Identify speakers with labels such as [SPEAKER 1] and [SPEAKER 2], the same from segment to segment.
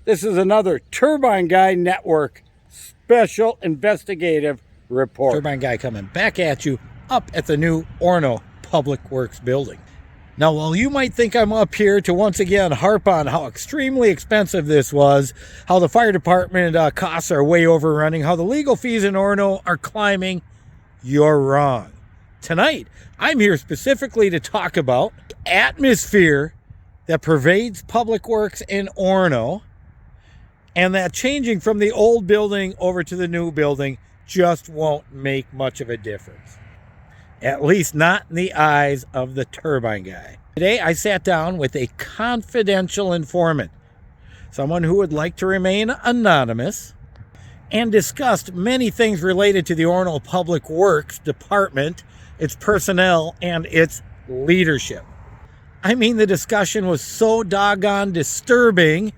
[SPEAKER 1] This is another Turbine Guy Network special investigative report.
[SPEAKER 2] Turbine Guy coming back at you up at the new Orono Public Works building. Now, while you might think I'm up here to once again harp on how extremely expensive this was, how the fire department costs are way overrunning, how the legal fees in Orono are climbing, you're wrong. Tonight, I'm here specifically to talk about the atmosphere that pervades public works in Orono, and that changing from the old building over to the new building just won't make much of a difference. At least not in the eyes of the Turbine Guy. Today, I sat down with a confidential informant, someone who would like to remain anonymous, and discussed many things related to the Orono Public Works Department, its personnel, and its leadership. I mean, the discussion was so doggone disturbing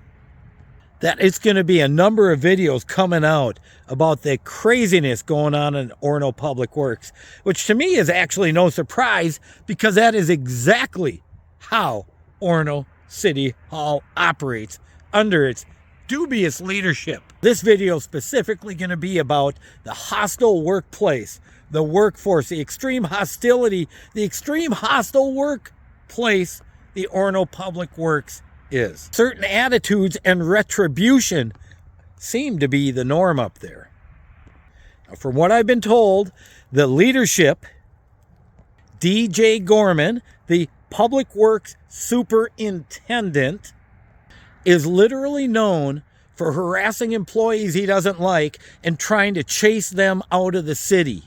[SPEAKER 2] that it's going to be a number of videos coming out about the craziness going on in Orono Public Works, which to me is actually no surprise because that is exactly how Orono City Hall operates under its dubious leadership. This video is specifically going to be about the hostile workplace, the workforce, the extreme hostility, the extreme hostile workplace the Orono Public Works is. Certain attitudes and retribution seem to be the norm up there. Now, from what I've been told, the leadership, DJ Gorman, the Public Works Superintendent, is literally known for harassing employees he doesn't like and trying to chase them out of the city,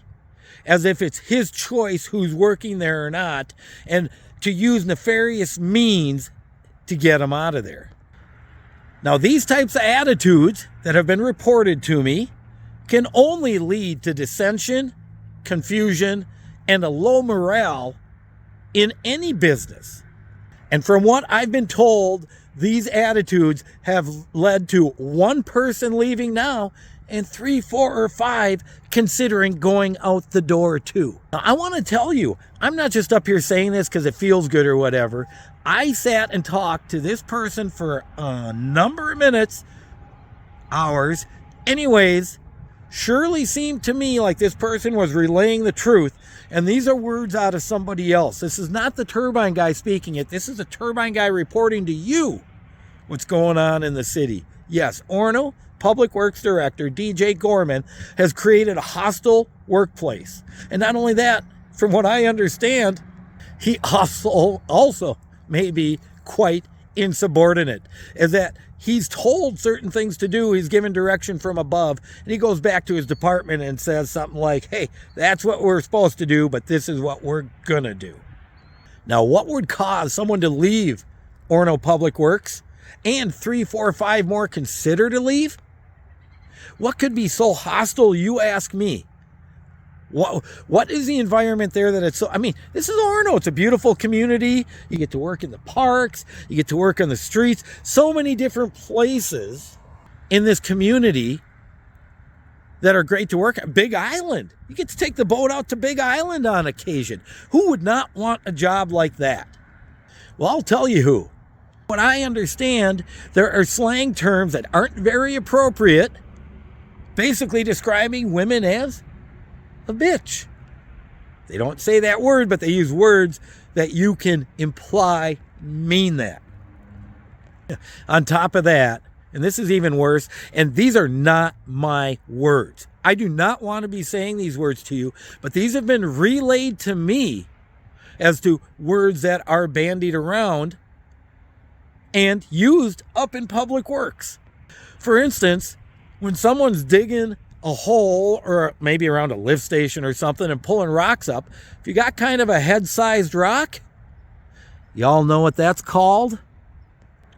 [SPEAKER 2] as if it's his choice who's working there or not, and to use nefarious means to get them out of there. Now, these types of attitudes that have been reported to me can only lead to dissension, confusion, and a low morale in any business. And from what I've been told, these attitudes have led to one person leaving now and 3, 4, or 5 considering going out the door too. Now, I want to tell you, I'm not just up here saying this because it feels good or whatever. I sat and talked to this person for a number of minutes, hours. Anyways, surely seemed to me like this person was relaying the truth. And these are words out of somebody else. This is not the Turbine Guy speaking it. This is the Turbine Guy reporting to you what's going on in the city. Yes, Orono Public Works Director DJ Gorman has created a hostile workplace. And not only that, from what I understand, he also may be quite insubordinate, as that he's told certain things to do, he's given direction from above, and he goes back to his department and says something like, hey, that's what we're supposed to do, but this is what we're gonna do. Now, what would cause someone to leave Orono Public Works and 3, 4, 5 more consider to leave? What could be so hostile, you ask me? What is the environment there that it's so... I mean, this is Orono. It's a beautiful community. You get to work in the parks. You get to work on the streets. So many different places in this community that are great to work at. Big Island. You get to take the boat out to Big Island on occasion. Who would not want a job like that? Well, I'll tell you who. What I understand, there are slang terms that aren't very appropriate, basically describing women as a bitch. They don't say that word, but they use words that you can imply mean that. On top of that, and this is even worse, and these are not my words. I do not want to be saying these words to you, but these have been relayed to me as to words that are bandied around and used up in public works. For instance, when someone's digging a hole or maybe around a lift station or something and pulling rocks up, if you got kind of a head-sized rock, y'all know what that's called?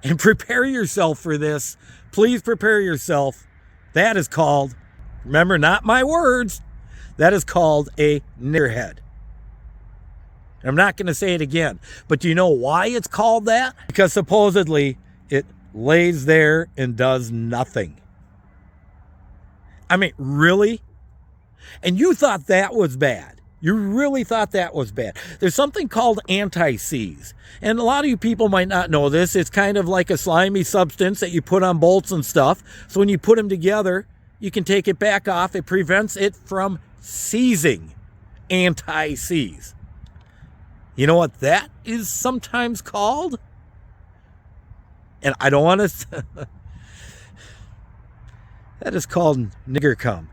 [SPEAKER 2] And prepare yourself for this. Please prepare yourself. That is called, remember, not my words, that is called a niggerhead. I'm not going to say it again, but do you know why it's called that? Because supposedly it lays there and does nothing. I mean, really? And you thought that was bad. You really thought that was bad. There's something called anti-seize. And a lot of you people might not know this. It's kind of like a slimy substance that you put on bolts and stuff. So when you put them together, you can take it back off. It prevents it from seizing. Anti-seize. You know what that is sometimes called? And I don't want to... That is called nigger cum.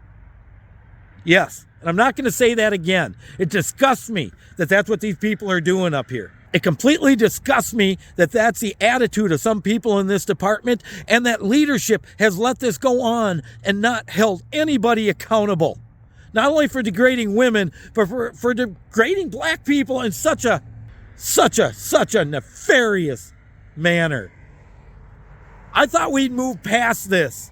[SPEAKER 2] Yes. And I'm not going to say that again. It disgusts me that that's what these people are doing up here. It completely disgusts me that that's the attitude of some people in this department, and that leadership has let this go on and not held anybody accountable. Not only for degrading women, but for degrading black people in such a nefarious manner. I thought we'd move past this.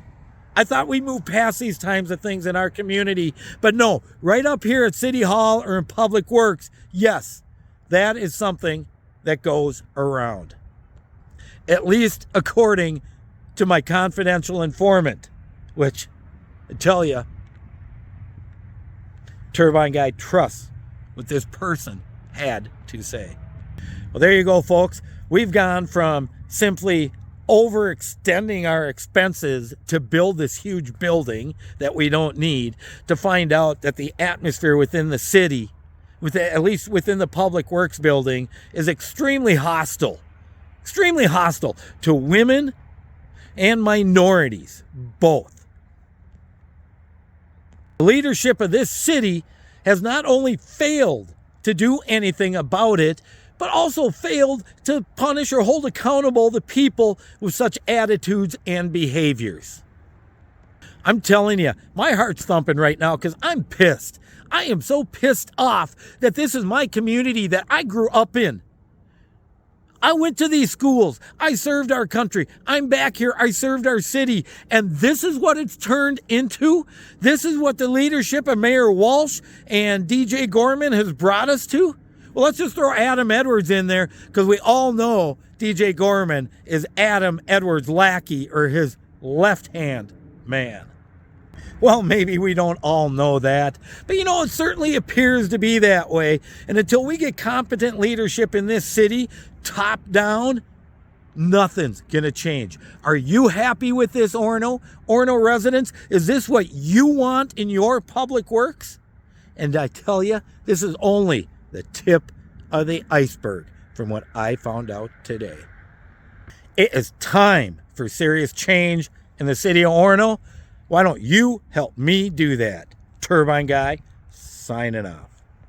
[SPEAKER 2] I thought we'd move past these times of things in our community, but no, right up here at City Hall or in Public Works, yes, that is something that goes around. At least according to my confidential informant, which I tell you, Turbine Guy trusts what this person had to say. Well, there you go, folks. We've gone from simply overextending our expenses to build this huge building that we don't need, to find out that the atmosphere within the city, at least within the Public Works building, is extremely hostile to women and minorities, both. The leadership of this city has not only failed to do anything about it, but also failed to punish or hold accountable the people with such attitudes and behaviors. I'm telling you, my heart's thumping right now because I'm pissed. I am so pissed off that this is my community that I grew up in. I went to these schools. I served our country. I'm back here. I served our city. And this is what it's turned into? This is what the leadership of Mayor Walsh and DJ Gorman has brought us to? Well, let's just throw Adam Edwards in there because we all know DJ Gorman is Adam Edwards' lackey or his left-hand man. Well, maybe we don't all know that, but you know, it certainly appears to be that way. And until we get competent leadership in this city, top down, nothing's going to change. Are you happy with this, Orono? Orono residents, is this what you want in your public works? And I tell you, this is only the tip of the iceberg from what I found out today. It is time for serious change in the city of Orono. Why don't you help me do that? Turbine Guy, signing off.